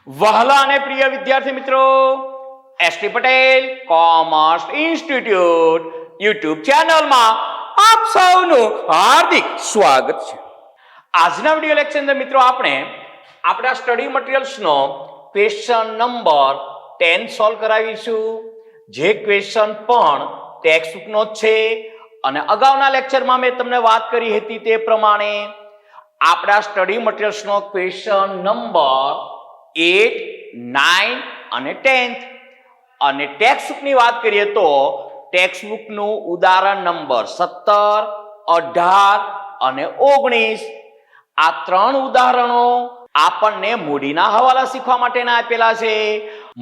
વહાલા અને પ્રિય વિદ્યાર્થી મિત્રો, ST Patel commerce institute YouTube ચેનલમાં આપ સૌનું હાર્દિક સ્વાગત છે. આજના વિડિયો લેક્ચર અંદર મિત્રો આપણે આપણા સ્ટડી મટીરીયલ્સનો ક્વેશ્ચન નંબર 10 સોલ્વ કરાવીશું. જે ક્વેશ્ચન પણ ટેક્સ્ટબુકનો જ છે અને અગાઉના લેક્ચરમાં મેં તમને વાત કરી હતી તે પ્રમાણે આપણા સ્ટડી મટીરીયલ્સનો ક્વેશ્ચન નંબર 8, 9 અને 10th અને ટેક્સ્ટબુકની વાત કરીએ તો ટેક્સ્ટબુકનું ઉદાહરણ નંબર 17, 18 અને 19 આ ત્રણ ઉદાહરણો આપણને મૂડીના હવાલા શીખવા માટેના આપેલા છે.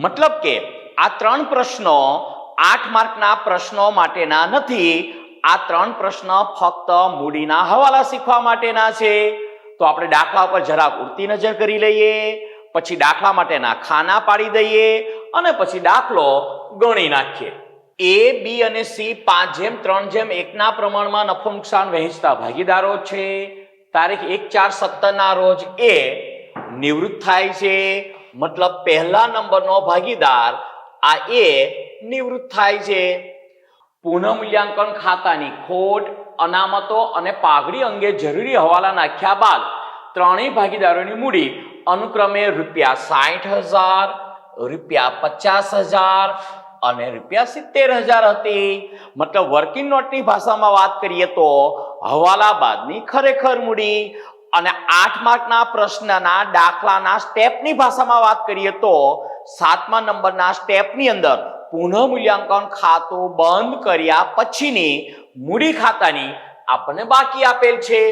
મતલબ કે આ ત્રણ પ્રશ્નો 8 માર્કના પ્રશ્નો માટેના નથી. આ ત્રણ પ્રશ્ન ફક્ત મૂડીના હવાલા શીખવા માટેના છે. તો આપણે દાખલા ઉપર જરાક ઉડતી નજર કરી લઈએ, પછી દાખલા માટેના ખાના પાડી દઈએ અને પછી દાખલો ગણી નાખીએ. A, B અને C 5:3:1 ના પ્રમાણમાં નફો નુકસાન વહેંચતા ભાગીદારો છે. તારીખ 1/4/17 ના રોજ A નિવૃત્ત થાય છે. મતલબ પહેલા નંબરનો ભાગીદાર આ A નિવૃત્ત થાય છે. પુનઃમૂલ્યાંકન ખાતાની ખોટ, અનામતો અને પાઘડી અંગે જરૂરી હવાલા નાખ્યા બાદ ત્રણેય ભાગીદારોની મૂડી અનુક્રમે ₹60,000, ₹50,000 અને ₹70,000 હતી. મતલબ વર્કિંગ નોટની ભાષામાં વાત કરીએ તો હવાલા બાદની ખરેખર મૂડી. અને 8 માર્કના પ્રશ્નના દાખલાના સ્ટેપની ભાષામાં વાત કરીએ તો 7મા નંબરના સ્ટેપની અંદર પુનઃમૂલ્યાંકન ખાતું બંધ કર્યા પછીની મૂડી ખાતાની આપણને બાકી આપેલ છે.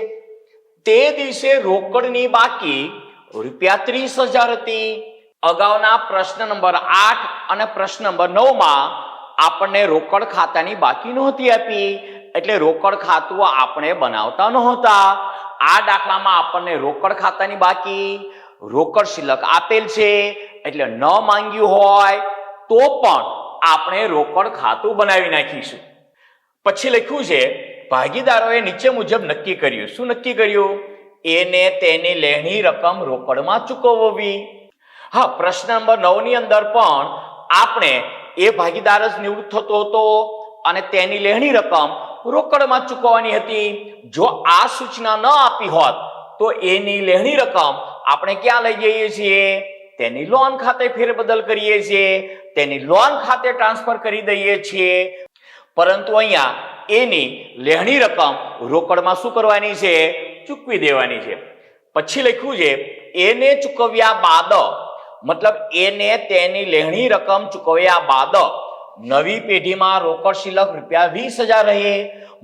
તે દિવસે રોકડની બાકી ₹30,000 હતી. અગાઉના પ્રશ્ન નંબર 8 અને પ્રશ્ન નંબર 9 માં આપણને રોકડ ખાતાની બાકી નહોતી આપી, એટલે રોકડ ખાતું આપણે બનાવતા નહોતા. આ દાખલામાં આપણને રોકડ ખાતાની બાકી, રોકડ શિલ્લક આપેલ છે, એટલે ન માંગ્યું હોય તો પણ આપણે રોકડ ખાતું બનાવી નાખીશું. પછી લખ્યું છે ભાગીદારોએ નીચે મુજબ નક્કી કર્યું. શું નક્કી કર્યું? એને તેની લેણી રકમ રોકડમાં ચૂકવવી. હા, પ્રશ્ન નંબર 9 ની અંદર પણ આપણે એ ભાગીદાર જ નિવૃત્ત થતો હતો અને તેની લેણી રકમ રોકડમાં ચૂકવવાની હતી. જો આ સૂચના ન આપી હોત તો એની લેણી રકમ આપણે ક્યાં લઈ જઈએ છીએ? તેની લોન ખાતે ફેરબદલ કરીએ છીએ, તેની લોન ખાતે ટ્રાન્સફર કરી દઈએ છીએ. પરંતુ અહીંયા એની લેણી રકમ રોકડમાં શું કરવાની છે? ચૂકવી દેવાની છે. પછી લખ્યું છે એને ચૂકવ્યા બાદ, મતલબ એને તેની લેણી રકમ ચૂકવ્યા બાદ નવી પેઢીમાં રોકડ શિલ્લક ₹20,000 રહે.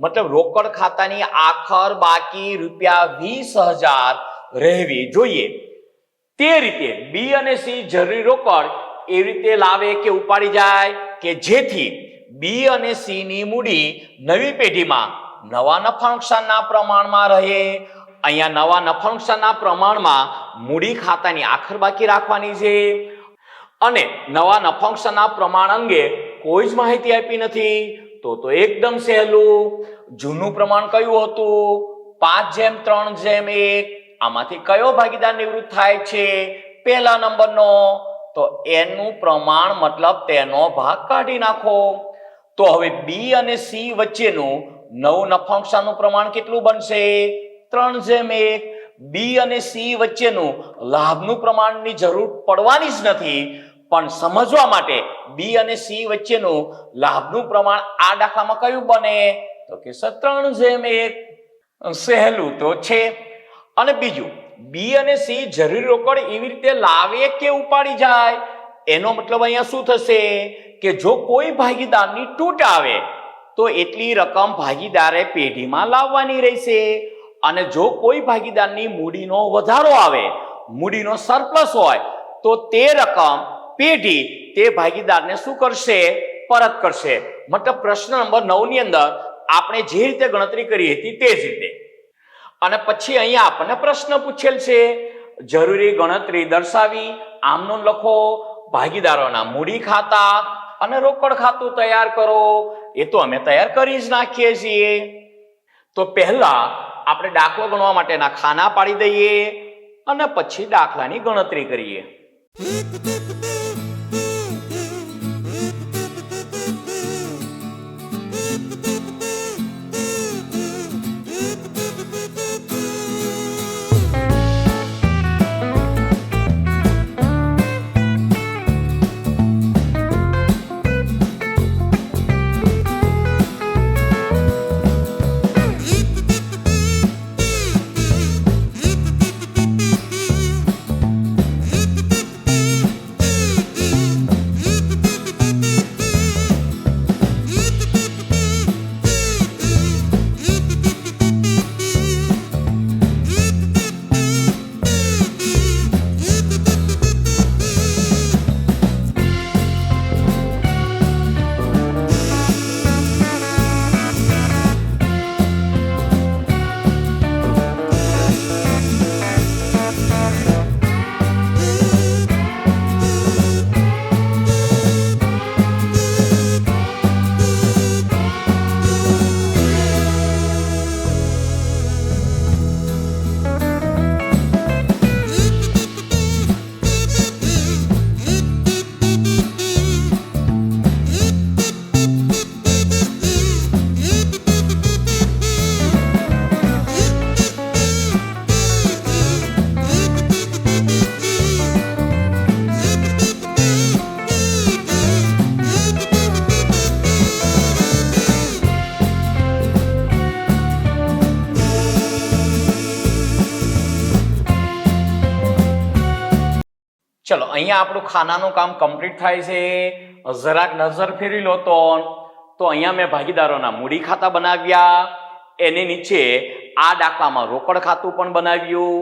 મતલબ રોકડ ખાતાની આખર બાકી ₹20,000 રહેવી જોઈએ. તે રીતે B અને C જરૂરી રોકડ એવી રીતે લાવે કે ઉપાડી જાય કે જેથી B અને C ની મૂડી નવી પેઢીમાં નવા નફા નુકસાનના પ્રમાણમાં રહે. અહીંયા નવા નફા નુકસાનના પ્રમાણમાં મૂડી ખાતાની આખર બાકી રાખવાની છે અને નવા નફા નુકસાનના પ્રમાણ અંગે કોઈ જ માહિતી આપી નથી. તો એકદમ સહેલું. જૂનું પ્રમાણ કયું હતું? 5:3:1. આમાંથી કયો ભાગીદાર નિવૃત્ત થાય છે? પહેલા નંબરનો. તો એનું પ્રમાણ મતલબ તેનો ભાગ કાઢી નાખો. તો હવે B અને C વચ્ચેનું નવું નફા નુકસાનનું પ્રમાણ કેટલું બનશે? 3:1. B અને C વચ્ચેનું લાભનું પ્રમાણની જરૂર પડવાની જ નથી, પણ સમજવા માટે B અને C વચ્ચેનું લાભનું પ્રમાણ આ દાખલામાં કયું બને? તો કે 3:1. સહેલું તો છે. અને બીજું, B અને C જરૂરી રોકડ એવી રીતે લાવે કે ઉપાડી જાય. એનો મતલબ અહીંયા શું થશે કે જો કોઈ ભાગીદારની તૂટ આવે તો એટલી રકમ ભાગીદારે પેઢીમાં લાવવાની રહેશે. અને જો કોઈ ભાગીદારની મૂડીનો વધારો આવે, મૂડીનો સરપ્લસ હોય, તો તે રકમ પેઢી તે ભાગીદારને શું કરશે? પરત કરશે. મતલબ પ્રશ્ન નંબર 9 ની અંદર આપણે જે રીતે ગણતરી કરી હતી તે જ રીતે. અને પછી અહીંયા આપણને પ્રશ્ન પૂછેલ છે જરૂરી ગણતરી દર્શાવી આમનો લખો, ભાગીદારોના મૂડી ખાતા અને રોકડ ખાતું તૈયાર કરો. એ તો અમે તૈયાર કરી જ નાખીએ છીએ. તો પહેલા આપણે દાખલો ગણવા માટેના ખાના પાડી દઈએ અને પછી દાખલાની ગણતરી કરીએ. ચલો અહીંયા આપણું ખાનાનું કામ કમ્પ્લીટ થાય છે. જરાક નજર ફેરવી લો તો અહીંયા મેં ભાગીદારોના મૂડી ખાતા બનાવ્યા, એની નીચે આ દાખલામાં રોકડ ખાતું પણ બનાવ્યું,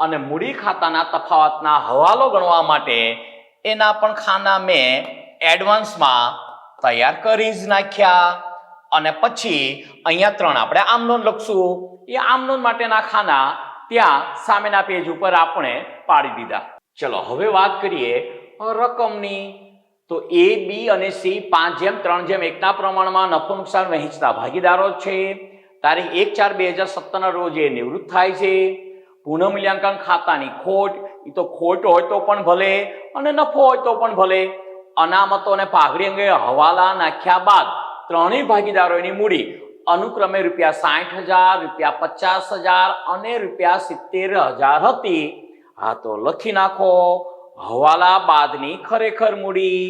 અને મૂડી ખાતાના તફાવતના હવાલો ગણવા માટે એના પણ ખાના મેં એડવાન્સમાં તૈયાર કરી જ નાખ્યા. અને પછી અહીંયા 3 આપણે આમનોંધ લખશું. એ આમનોંધ માટેના ખાના ત્યાં સામેના પેજ ઉપર આપણે પાડી દીધા. ચલો હવે વાત કરીએ રકમની. તો A, B અને C 5:3:1 ના પ્રમાણમાં નફો નુકસાન વહેંચતા ભાગીદારો છે. તારીખ 1/4/2017 ના રોજ એ નિવૃત્ત થાય છે. પુનઃમૂલ્યાંકન ખાતાની ખોટ, એ તો ખોટ હોય તો પણ ભલે અને નફો હોય તો પણ ભલે. અનામતો અને પાઘડી અંગે હવાલા નાખ્યા બાદ ત્રણેય ભાગીદારોની મૂડી અનુક્રમે ₹60,000, ₹50,000 અને ₹70,000 હતી. હા તો લખી નાખો હવાલા બાદની ખરેખર મૂડી.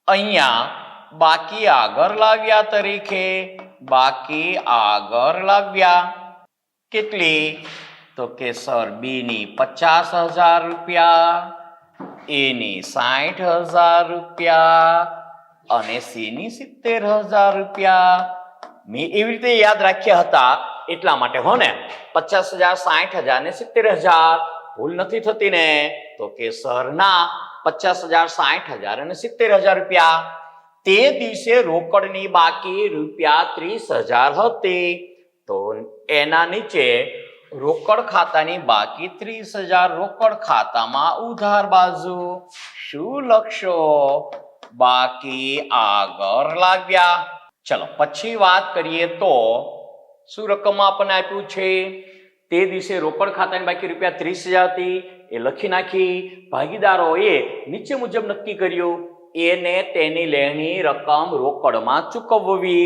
અહીંયા બાકી આગળ લાવ્યા તરીકે બાકી આગળ લાવ્યા કેટલી? તો કે સર બી ની ₹50,000, એ ની ₹60,000 અને સી ની ₹70,000. મેં એવી રીતે યાદ રાખ્યા હતા એટલા માટે હો ને, 50,000, 60,000 ને 70,000. ભૂલ નથી થતી ને? તો કે સર ના, 50,000, 60,000 અને ₹70,000. તે દિવસે રોકડની બાકી ₹30,000 હતી. તો એના નીચે રોકડ ખાતાની બાકી 30,000, રોકડ ખાતામાં ઉધાર બાજુ શું લખશો? બાકી આગળ લાવ્યા. ચલો પછી વાત કરીએ તો શું રકમ આપણને આપ્યું છે? તે દિવસે રોકડ ખાતાની બાકી ₹30,000 હતી, એ લખી નાખી. ભાગીદારોએ નીચે મુજબ નક્કી કર્યું, એને તેની લેણી રકમ રોકડમાં ચૂકવવી.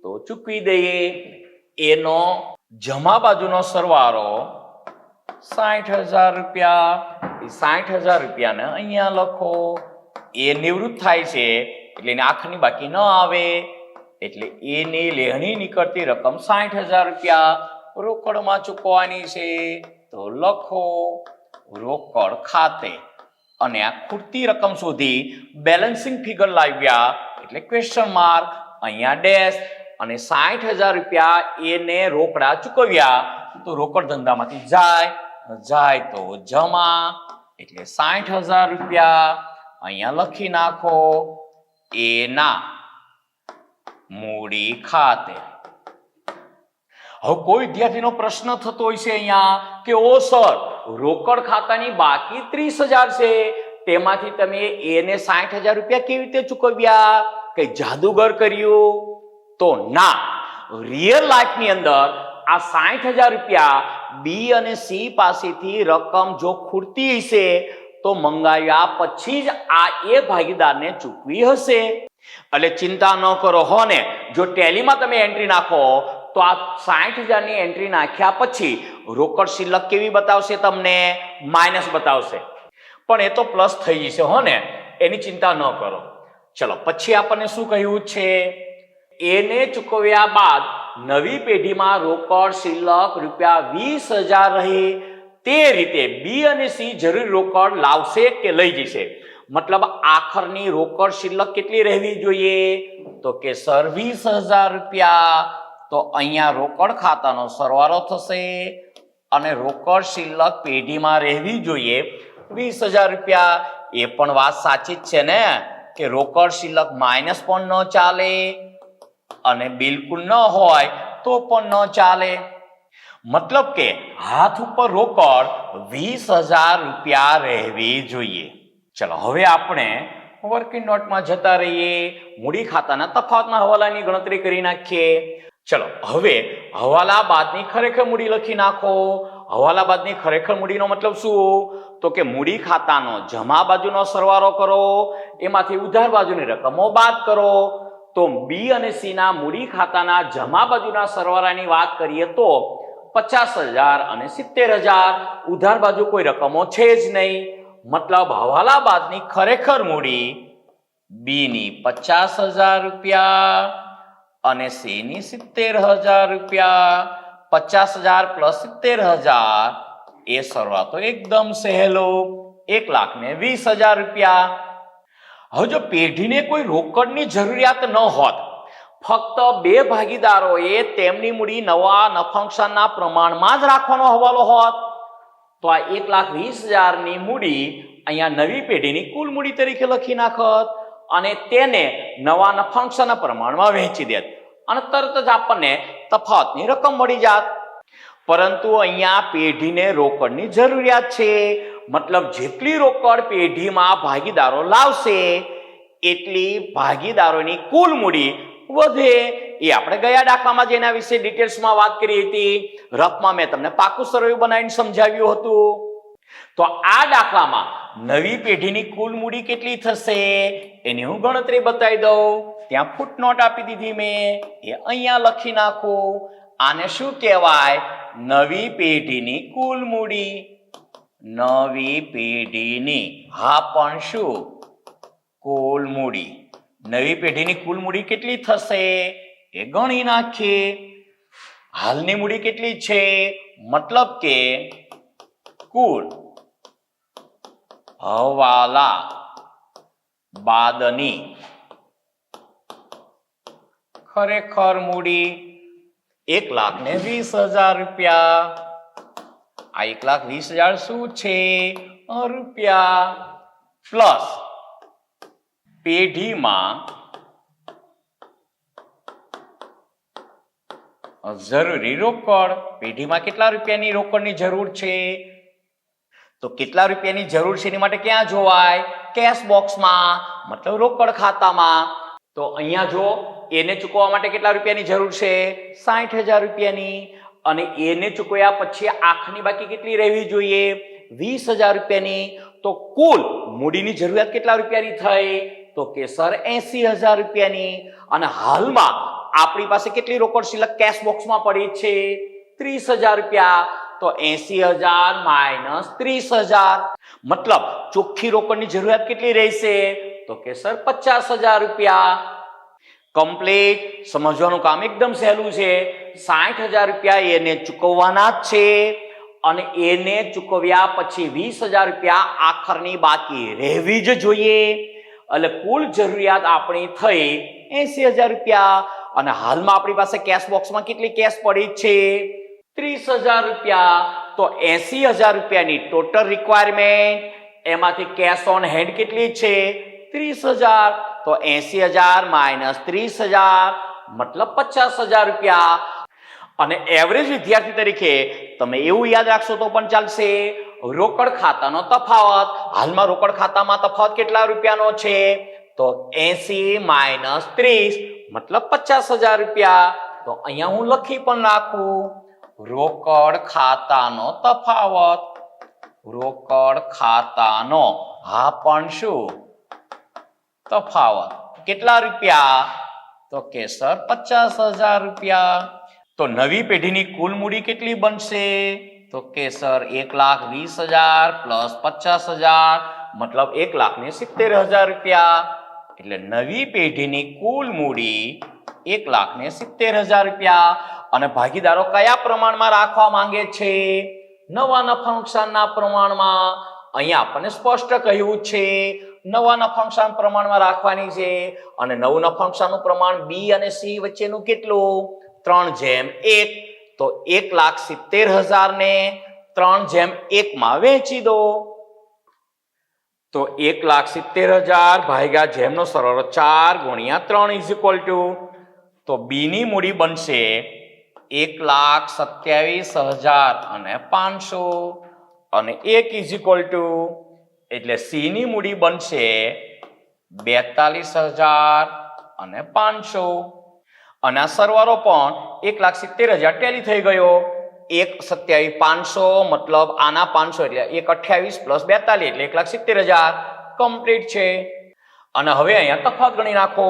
તો ચૂકવી દઈએ. એનો જમા બાજુનો સરવાળો ₹60,000. એ ₹60,000 ને અહીંયા લખો. એ નિવૃત્ત થાય છે એટલે એને આંખની બાકી ન આવે, એટલે એની લેણી નીકળતી રકમ ₹60,000 રોકડમાં ચૂકવવાની છે. તો લખો રોકડ ખાતે. અને આ ખૂટતી રકમ શોધી બેલેન્સિંગ ફિગર લાવ્યા એટલે ક્વેશ્ચન માર્ક, અહીંયા ડેશ. અને ₹60,000 એને રોકડા ચૂકવ્યા તો રોકડ ધંધામાંથી જાય તો જમા, એટલે ₹60,000 અહીંયા લખી નાખો. એના મૂડી ખાતે. હવે કોઈ વિદ્યાર્થીનો પ્રશ્ન થતો હોય છે અહીંયા કે ઓ સર, રોકડ ખાતાની બાકી 30,000 છે, તેમાંથી તમે એને ₹60,000 કેવી રીતે ચૂકવ્યા? કઈ જાદુગર કર્યું? તો ના, રિયલ લાઈફની અંદર આ ₹60,000 બી અને સી પાસેથી રકમ જો ખૂટતી હશે તો મંગાવ્યા પછી જ આ એ ભાગીદારને ચૂકવી હશે. એટલે ચિંતા ન કરો હો ને. જો ટેલીમાં તમે એન્ટ્રી નાખો તો આ 60,000 ની એન્ટ્રી નાખ્યા પછી રોકડ શિલ્લક કેવી બતાવશે? તમને માઇનસ બતાવશે. પણ એ તો પ્લસ થઈ જશે હો ને, એની ચિંતા ન કરો. ચલો પછી આપણને શું કહ્યું છે? એને ચૂકવ્યા બાદ નવી પેઢીમાં રોકડ શિલ્લક ₹20,000 રહે તે રીતે બી અને સી જરૂરી રોકડ લાવશે કે લઈ જશે. મતલબ આખરની રોકડ શિલ્લક કેટલી રહેવી જોઈએ? તો કે સર ₹20,000. તો અહીંયા રોકડ ખાતાનો સરવાળો થશે અને રોકડ શિલ્લક પેઢીમાં રહેવી જોઈએ ₹20,000. એ પણ વાત સાચી જ છે ને કે રોકડ શિલ્લક માઇનસ પણ ન ચાલે અને બિલકુલ ન હોય તો પણ ન ચાલે. મતલબ કે હાથ ઉપર રોકડ ₹20,000 રહેવી જોઈએ. ચલો હવે આપણે વર્કિંગ નોટમાં જતા રહીએ. મૂડી ખાતાના તફાવતના હવાલાની ગણતરી કરી નાખીએ. ચલો હવે હવાલા બાદની ખરેખર મૂડી લખી નાખો. હવાલા બાદની ખરેખર મૂડીનો મતલબ શું? તો કે મૂડી ખાતાનો જમા બાજુનો સરવાળો કરો, એમાંથી ઉધાર બાજુની રકમો બાદ કરો. તો બી અને સી ના મૂડી ખાતાના જમા બાજુના સરવાળાની વાત કરીએ તો 50,000 અને 70,000. ઉધાર બાજુ કોઈ રકમો છે જ નહીં. મતલબ હવાલા બાદની ખરેખર મૂડી બી ની ₹50,000 અને સી ની ₹70,000. 50,000 પ્લસ 70,000 એ સરવાળો તો એકદમ સહેલો, ₹1,20,000. હવે જો પેઢીને કોઈ રોકડની જરૂરિયાત ન હોત, ફક્ત બે ભાગીદારોએ તેમની મૂડી નવા નફાનુકસાનના પ્રમાણમાં જ રાખવાનો હવાલો હોત, તો આ 1,20,000 ની મૂડી અહીંયા નવી પેઢીની કુલ મૂડી તરીકે લખી નાખત અને તેને નવા નફાનુકસાનના પ્રમાણમાં વહેંચી દેત અને તરત જ આપણને તફાવતની રકમ મળી જાત. પરંતુ અહીંયા પેઢીને રોકડની જરૂરિયાત છે. મતલબ જેટલી રોકડ પેઢીમાં ભાગીદારો લાવશે એટલી ભાગીદારોની કુલ મૂડી વધે. એ આપણે ગયા દાખલામાં જેના વિશે ડિટેલ્સમાં વાત કરી હતી. રફમાં મેં તમને પાકું સરવૈયું બનાવીને સમજાવ્યું હતું. તો આ દાખલામાં નવી પેઢીની કુલ મૂડી કેટલી થશે એની હું ગણતરી બતાવી દઉં. ત્યાં ફૂટનોટ આપી દીધી મેં, એ અહીંયા લખી નાખું. આને શું કહેવાય? નવી પેઢીની કુલ મૂડી. નવી પેઢીની હા પણ શું? કુલ મૂડી. નવી પેઢીની કુલ મૂડી કેટલી થશે એ ગણી નાખીએ. હાલની મૂડી કેટલી છે? મતલબ કે કુલ હવાલા બાદની ખરેખર મૂડી ₹1,20,000. આ 1,20,000 શું છે? રૂપિયા. પ્લસ પેઢીમાં જરૂરી રોકડ. પેઢીમાં કેટલા રૂપિયાની રોકડની જરૂર છે? તો કેટલા રૂપિયાની જરૂર છે એની માટે ક્યાં જોવાય? કેશ બોક્સમાં, મતલબ રોકડ ખાતામાં. તો અહીંયા જો એને ચૂકવવા માટે કેટલા રૂપિયાની જરૂર છે? ₹60,000. અને એને ચૂકવ્યા પછી આખની બાકી કેટલી રહેવી જોઈએ? ₹20,000. તો કુલ મૂડીની જરૂરિયાત કેટલા રૂપિયાની થઈ? તો કે સર ₹80,000. અને હાલમાં આપણી પાસે કેટલી રોકડ શિલ્લક કેશ બોક્સમાં પડી છે? ₹30,000. તો 80,000 માઇનસ 30,000 મતલબ ચોખ્ખી રોકડની જરૂરિયાત કેટલી રહેશે? તો કે સર ₹50,000. કમ્પ્લીટ. સમજવાનું કામ એકદમ સહેલું છે. ₹60,000 એને ચૂકવવાના જ છે અને એને ચૂકવ્યા પછી ₹20,000 આખરની બાકી રહેવી જ જોઈએ. એટલે કુલ જરૂરિયાત આપણી થઈ ₹80,000 અને હાલમાં આપણી પાસે કેશ બોક્સમાં કેટલી કેશ પડી છે? ₹30,000. તો ₹80,000 ની ટોટલ રિક્વાયરમેન્ટ, એમાંથી કેશ ઓન હેન્ડ કેટલી છે? 30,000. તો 80,000 માઇનસ 30,000 મતલબ ₹50,000. અને એવરેજ વિદ્યાર્થી તરીકે તમે એવું યાદ રાખશો તો પણ ચાલશે. રોકડ ખાતાનો તફાવત, હાલમાં રોકડ ખાતામાં તફાવત કેટલા રૂપિયાનો છે? તો 80 માઇનસ 30 મતલબ ₹50,000. તો અહીંયા હું લખી પણ નાખું રોકડ ખાતાનો તફાવત. રોકડ ખાતાનો હા પણ શું તફાવત કેટલા રૂપિયા તો કે સર 50,000 રૂપિયા તો નવી પેઢીની કુલ મૂડી કેટલી બનશે તો કે સર 1,20,000 પ્લસ 50,000 મતલબ 1,70,000 રૂપિયા એટલે નવી પેઢીની કુલ મૂડી 1,70,000 રૂપિયા અને ભાગીદારો કયા પ્રમાણમાં રાખવા માંગે છે નવા નફા નુકસાનના પ્રમાણમાં અહીંયા આપણને સ્પષ્ટ કહ્યું છે નવા નફા નુકસાન પ્રમાણમાં રાખવાની છે અને નવું નફા નુકસાનનું પ્રમાણ બી અને સી વચ્ચેનું કેટલું 3:1 તો 1,70,000 ને 3:1 માં વહેંચી દો તો 1,70,000 ભાગ્યા જેમનો સરવાળો 4 ગુણ્યા 3 ઇઝ ઇક્વલ ટુ તો બી ની મૂડી બનશે 1,27,500 અને 1 ઇઝ ઇક્વલ ટુ એટલે સી ની મૂડી બનશે 42,500 અને આ સરવાળો પણ 1,70,000 ટેલી થઈ ગયો 1,27,500 મતલબ આના 500 એટલે 1,28 પ્લસ 42 એટલે 1,70,000 કમ્પ્લીટ છે અને હવે અહીંયા તફાવત ગણી નાખો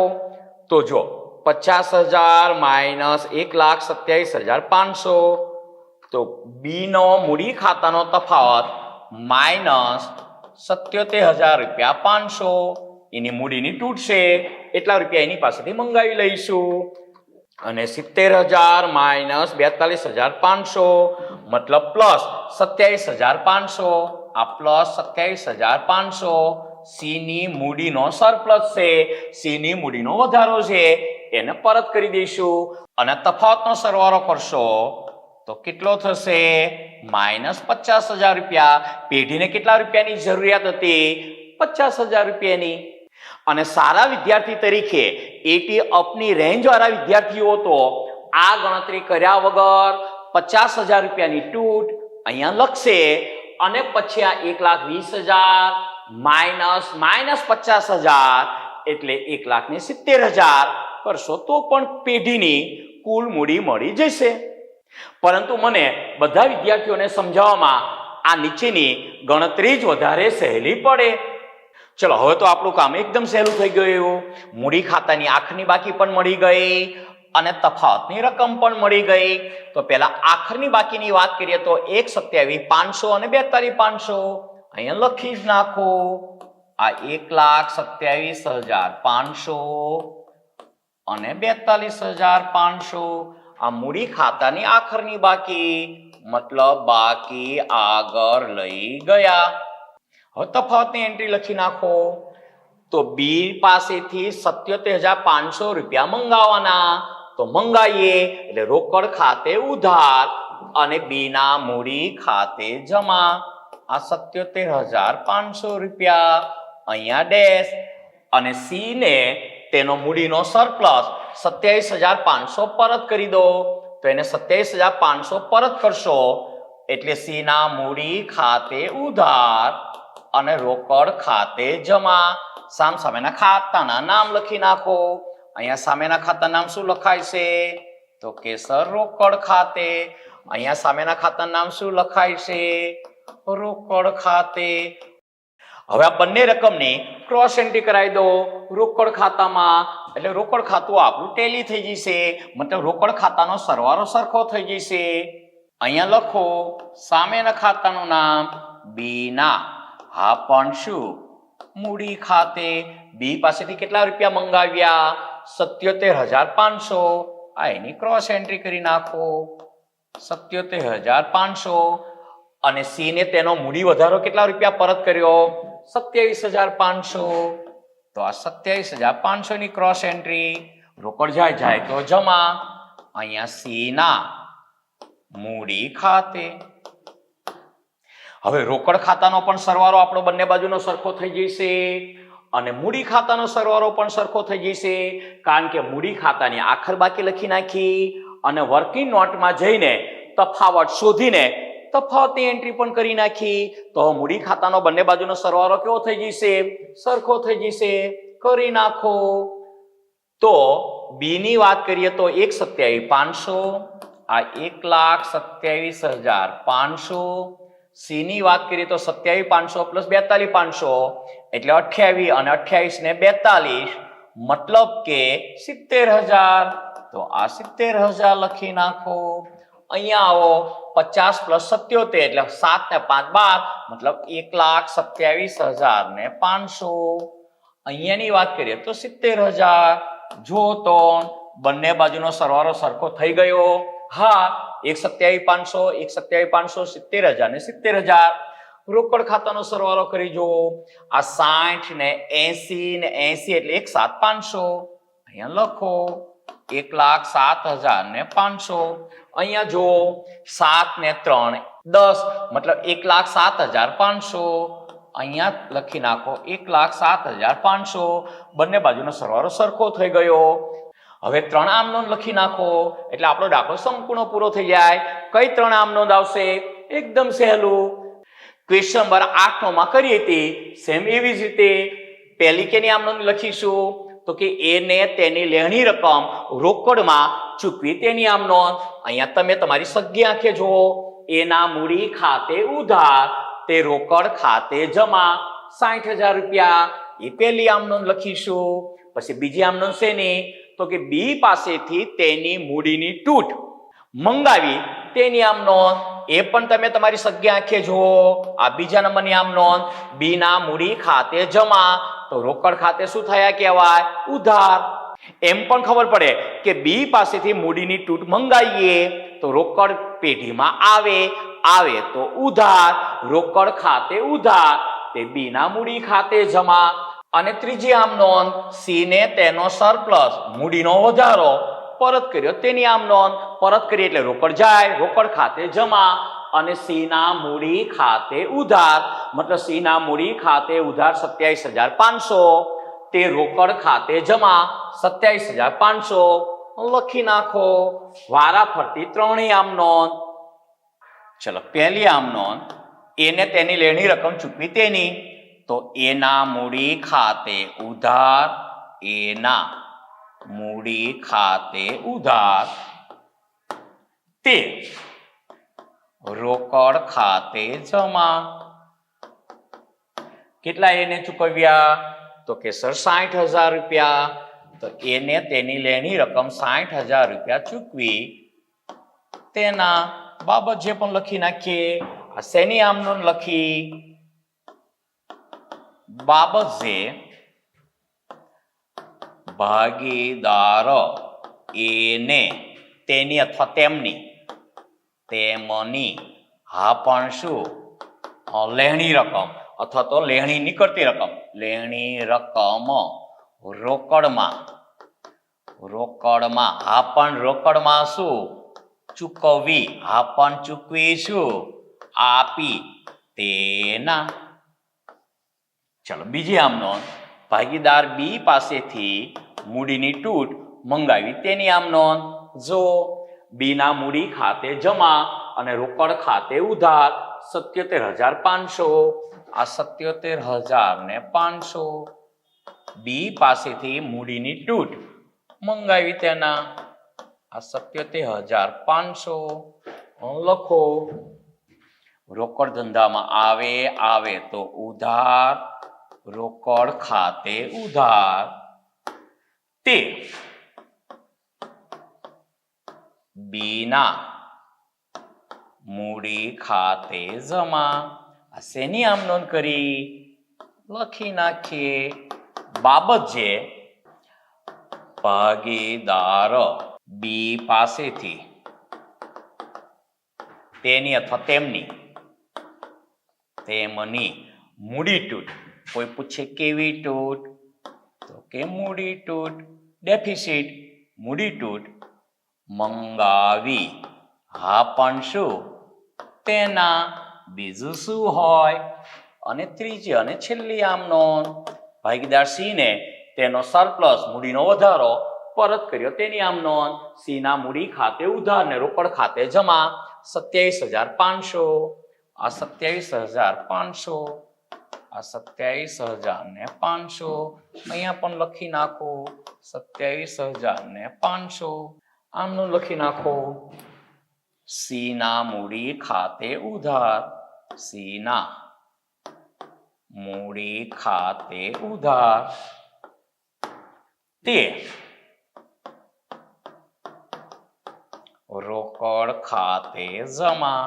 તો જો 50,000 માઇનસ 1,27,500 તો બી નો મૂડી ખાતાનો તફાવત માઇનસ 77,000 રૂપિયા 500 એની મૂડીની તૂટશે એટલા રૂપિયા એની પાસેથી મંગાવી લઈશું અને 70,000 માઇનસ 42,500 મતલબ પ્લસ 27,500 આ પ્લસ 27,500 સી ની મૂડીનો સરપ્લસ છે સી ની મૂડીનો વધારો છે એને પરત કરી દઈશું અને તફાવતનો સરવાળો કરશો તો કેટલો થશે માઇનસ 50,000 રૂપિયા પેઢીને કેટલા રૂપિયાની જરૂરિયાત હતી 50,000 રૂપિયાની અને સારા વિદ્યાર્થી તરીકે 80 અપની રેન્જ વાળા વિદ્યાર્થીઓ તો આ ગણતરી કર્યા વગર 50,000 રૂપિયાની તૂટ અહીંયા લખશે અને પછી આ 1,20,000 માઇનસ 50,000 એટલે 1,70,000 કરશો તો પણ પેઢીની કુલ મૂડી મળી જશે પરંતુ મને બધા વિદ્યાર્થીઓને સમજાવવામાં આ નીચેની ગણતરી જ વધારે સહેલી પડે ચલો હવે તો આપણું કામ એકદમ સહેલું થઈ ગયું મૂડી ખાતાની આખરની બાકી પણ મળી ગઈ અને તફાવતની રકમ પણ મળી ગઈ તો પહેલા આખરની બાકીની વાત કરીએ તો 1,27,500 અને 42,500 અહીંયા લખી જ નાખો આ 1,27,500 અને 42,500 આ મૂડી ખાતાની આખરની બાકી મતલબ બાકી આગળ લઈ ગયા હવે તફાવતની એન્ટ્રી લખી નાખો તો બી પાસેથી 77,500 રૂપિયા મંગાવવાના તો મંગાવીએ એટલે રોકડ ખાતે ઉધાર અને બી ના મૂડી ખાતે જમા આ 77,500 રૂપિયા અહીંયા ડેશ અને સી ને તેનો મૂડીનો સરપ્લસ 27,500 પરત કરી દો તો એને 27,500 પરત કરશો એટલે સી ના મૂડી ખાતે ઉધાર અને રોકડ ખાતે જમા સામેના ખાતાના નામ લખી નાખો અહીંયા સામેના ખાતા નામ શું લખાય છે તો કે સર રોકડ ખાતે અહીંયા સામેના ખાતા નામ શું લખાય છે રોકડ ખાતે હવે આ બંને રકમની ક્રોસ એન્ટ્રી કરાવી દો રોકડ ખાતામાં એટલે રોકડ ખાતું આપણું ટેલી થઈ જશે મતલબ રોકડ ખાતાનો સરવાળો સરખો થઈ જશે અહીંયા લખો સામેના ખાતાનું નામ બી ના હા પણ શું મૂડી ખાતે બી પાસેથી કેટલા રૂપિયા મંગાવ્યા 77,500 આ એની ક્રોસ એન્ટ્રી કરી નાખો 77,500 અને સી ને તેનો મૂડી વધારો કેટલા રૂપિયા પરત કર્યો 27,500 તો આ 27,500 ની ક્રોસ એન્ટ્રી રોકડ જાય તો જમા અહીંયા સી ના મૂડી ખાતે હવે રોકડ ખાતાનો પણ સરવાળો આપણો બંને બાજુનો સરખો થઈ જશે અને મૂડી ખાતાનો સરવાળો પણ સરખો થઈ જશે કારણ કે મૂડી ખાતાની આખર બાકી લખી નાખી અને વર્કિંગ નોટમાં જઈને તફાવત શોધીને તફાવતની એન્ટ્રી પણ કરી નાખી તો મૂડી ખાતાનો બંને બાજુનો સરવાળો કેવો થઈ જશે સરખો થઈ જશે કરી નાખો તો બી ની વાત કરીએ તો 1,27,500 આ 1,27,500 સી ની વાત કરીએ તો 27,500 પ્લસ 42,500 એટલે 28 અને 28 ને 42 મતલબ કે 70,000. તો આ 70,000 લખી નાખો. અહીંયા આવો 50 પ્લસ 77 એટલે 7 ને 5 12 મતલબ 1,27,500. અહીંયાની વાત કરીએ તો 70,000. જો તો બંને બાજુનો સરવાળો સરખો થઈ ગયો. હા, 1,27,500 1,27,500 70,000 ને 70,000. રોકડ ખાતાનો સરવાળો કરી જુઓ. આ 60 ને 80 ને 80 એટલે 1,07,500. અહીંયા લખો 1,07,500. અહીંયા જો 7 ને 3 10 મતલબ 1,07,500. અહીંયા લખી નાખો 1,07,500. બંને બાજુનો સરવાળો સરખો થઈ ગયો. હવે 3 આમ નોંધ લખી નાખો એટલે આપણો દાખલો સંપૂર્ણ પૂરો થઈ જાય. કઈ 3 આમ નોંધ આવશે? એકદમ સહેલું. ક્વેશ્ચન નંબર 8 માં કરી હતી સેમ એવી જ રીતે પહેલી કેની આમ નોંધ લખીશું તો કે એને તેની લેણી રકમ રોકડમાં ચૂકવી તેની આમ નોંધ. અહીંયા તમે તમારી સગી આંખે જુઓ. એના મૂડી ખાતે ઉધાર તે રોકડ ખાતે જમા 60,000 રૂપિયા. એ પહેલી આમ નોંધ લખીશું. પછી બીજી આમ નોંધ શેની? તો કે બી પાસેથી તેની મૂડીની તૂટ મંગાવી તેની આમ નોંધ. એ પણ તમે તમારી સગી આંખે જુઓ. આ બીજા નંબરની આમ નોંધ. બી ના મૂડી ખાતે જમા તો રોકડ ખાતે શું થયા કહેવાય? ઉધાર. એમ પણ ખબર પડે કે બી પાસેથી મૂડીની તૂટ મંગાવીએ તો રોકડ પેઢીમાં આવે તો ઉધાર. રોકડ ખાતે ઉધાર તે બી ના મૂડી ખાતે જમા. અને ત્રીજી આમ નોંધ સી ને તેનો સરપ્લસ મૂડીનો વધારો પરત કર્યો તેની આમ નોંધ. પરત કરી એટલે રોકડ જાય, રોકડ ખાતે જમા. અને સી ના મૂડી ખાતે ઉધાર મતલબ સી ના મૂડી ખાતે ઉધાર 27,500 તે રોકડ ખાતે જમા 27,500 લખી નાખો. વારા ફરતી 3 આમ નોંધ. ચલો પહેલી આમ નોંધ એને તેની લેણી રકમ ચૂકવી તેની તો એના મૂડી ખાતે ઉધાર. એના મૂડી ખાતે ઉધાર તે રોકડ ખાતે જમા. કેટલા એને ચૂકવ્યા? તો કે સર 60,000 રૂપિયા. તો એને તેની લેણી રકમ 60,000 રૂપિયા ચૂકવી તેના બાબત જે પણ લખી નાખીએ. આ શેની આમ નોંધ લખી? બાબત જે ભાગીદાર એને તેની અથવા તેમની હા પણ શું? લેણી રકમ અથવા તો લેણી નીકળતી રકમ. લેણી રકમ રોકડમાં હા પણ રોકડમાં શું? ચૂકવવી. હા પણ ચૂકવી શું? આપી તેના. ચલો બીજી આમ નોંધ. ભાગીદાર બી પાસેથી મૂડીની તૂટ મંગાવી તેની આમ નોંધ. જો બી ના મૂડી ખાતે જમા અને રોકડ ખાતે ઉધાર 77,500. આ 77,500 બી પાસેથી મૂડીની તૂટ મંગાવી તેના. આ 77,500 લખો. રોકડ ધંધામાં આવે તો ઉધાર. રોકડ ખાતે ઉધાર તે બીના મૂડી ખાતે જમા. આ શેની આમ નોંધ કરી? લખી નાખીએ. બાબત જે ભાગીદાર બી પાસેથી તેની અથવા તેમની મૂડી તૂટ. કોઈ પૂછે કેવી તૂટ? તો કે મૂડી તૂટ. ડેફિસિટ મૂડી તૂટ મંગાવી. હા પણ શું? તેના. બીજું શું હોય? અને ત્રીજી અને છેલ્લી આમ નોંધ. ભાગીદાર સી ને તેનો સરપ્લસ મૂડીનો વધારો પરત કર્યો તેની આમ નોંધ. સી ના મૂડી ખાતે ઉધાર ને રોકડ ખાતે જમા 27,500. આ 27,500. આ 27,500 અહીંયા પણ લખી નાખો. 27,500 આમનું લખી નાખો. સી ના મૂડી ખાતે ઉધાર સીના મૂડી ખાતે ઉધાર તે રોકડ ખાતે જમા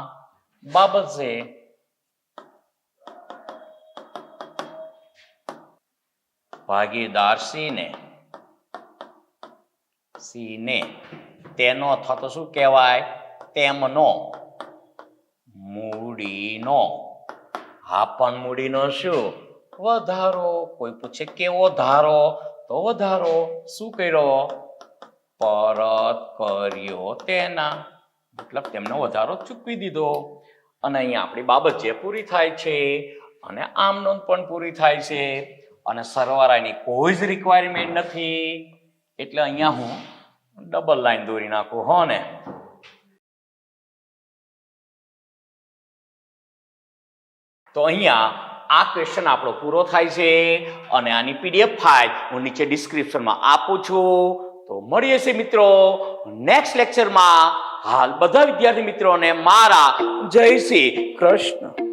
બાબત છે ભાગીદાર સીને તેનો અથવા તો શું કહેવાય તેમનો મૂડીનો પણ મૂડીનો શું વધારો કોઈ પૂછે કેવો ધારો તો વધારો શું કર્યો પરત કર્યો તેના મતલબ તેમનો વધારો ચૂકવી દીધો અને અહીંયા આપણી બાબત જે પૂરી થાય છે અને આમ નોંધ પણ પૂરી થાય છે અને સરવાળાની કોઈ જ રિક્વાયરમેન્ટ નથી એટલે અહીંયા હું ડબલ લાઈન દોરી નાખું હો ને તો અહીંયા આ ક્વેશ્ચન આપણો પૂરો થાય છે અને આની પીડીએફ ફાઇલ હું નીચે ડિસ્ક્રિપ્શનમાં આપું છું તો મળીએ છીએ મિત્રો નેક્સ્ટ લેક્ચરમાં હાલ બધા વિદ્યાર્થી મિત્રોને મારા જય શ્રી કૃષ્ણ